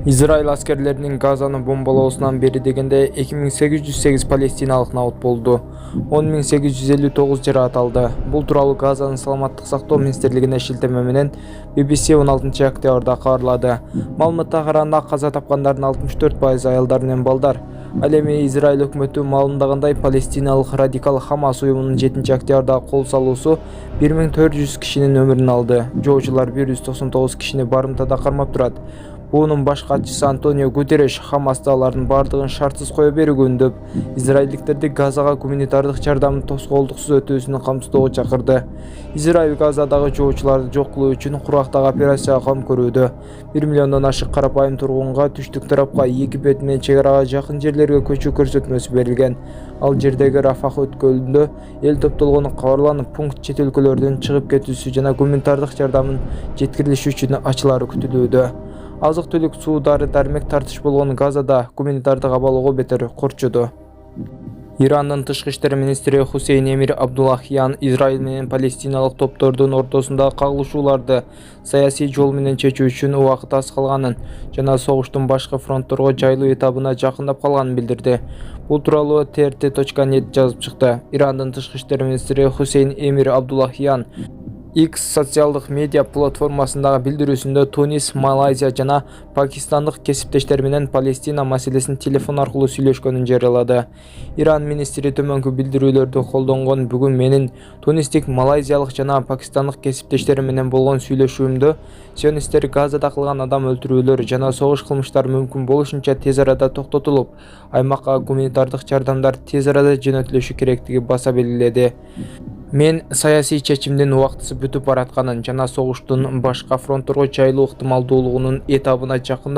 Израиль аскерлерinin Газаны бомбалоосунан бери дегенде 2808 палестиналык набыт болду. 10859 жараат алды. Бул тууралуу Газанын саламаттык сактоо министрлигине шилтеме менен BBC 16 октябрда кабарлады. Маалыматка караганда каза тапкандардын 64% аялдар менен балдар. Ал эми Израиль өкмөтү маалымдагандай палестиналык радикал Хамас уюмунун 7 октябрда кол салуусу 1400 кишинин өмүрүн алды. Жоочулар 199 кишини барымтада кармап турат. Буунун баш катчысы Антонио Гутерреш Хамасты алардын бардыгын шартсыз кое берүүгө үндөп, израилдиктерди Газага гуманитардык жардамдын тоскоолдуксуз өтүүсүн камсыздоого чакырды. Израиль Газадагы жоочуларды жок кылуу үчүн курактагы операцияга кам көрүүдө. 1 миллиондон ашык карапайым тургунга түштүк тарапка эки бет менен чек арага жакын жерлерге көчүү көрсөтмөсү берилген. Ал жердеги Рафах өткөлүндө эл топтолгону кабарланып, пункт чет өлкөлөрдөн чыгып кетүүсү жана гуманитардык жардамдын жеткирилиши үчүн ачылары күтүлүүдө. Азык-түлүк, суу, дары-дармек тартыш болгон Газада гуманитардык абалого бетер корчуду. Ирандын тышкы иштер министри Хусейн Эмир Абдуллахиян Израиль менен палестиналык топтордун ортосундагы кагылышууларды саясий жол менен чечүү үчүн убакыт аз калганын жана согуштун башка фронтторго жайлуу этабына жакындап калганын билдирди. Бул тууралуу TRT.net жазып чыкты. Ирандын тышкы иштер министри Хусейн Эмир Абдуллахиян X социалдык медиа платформасындагы билдирүүсүндө Тунис, Малайзия жана пакистандык кесиптештер менен Палестина маселесин телефон аркылуу сүйлөшкөнүн жарыялады. Иран министри төмөнкү билдирүүлөрдү колдонгон бүгүн менин тунистик, малайзиялык жана пакистандык кесиптештерим менен болгон сүйлөшүүмдө сионисттер Газада кылган адам өлтүрүүлөр жана согуш кылмыштары мүмкүн болушунча тез арада токтотулуп, аймакка гуманитардык жардамдар тез арада жөнөтүлүшү керектиги баса белгиледи. Мен саясий чечимдин убактысы бүтүп баратканын жана согуштун башка фронтторго жайылуу ыктымалдуулугунун этабына жакындап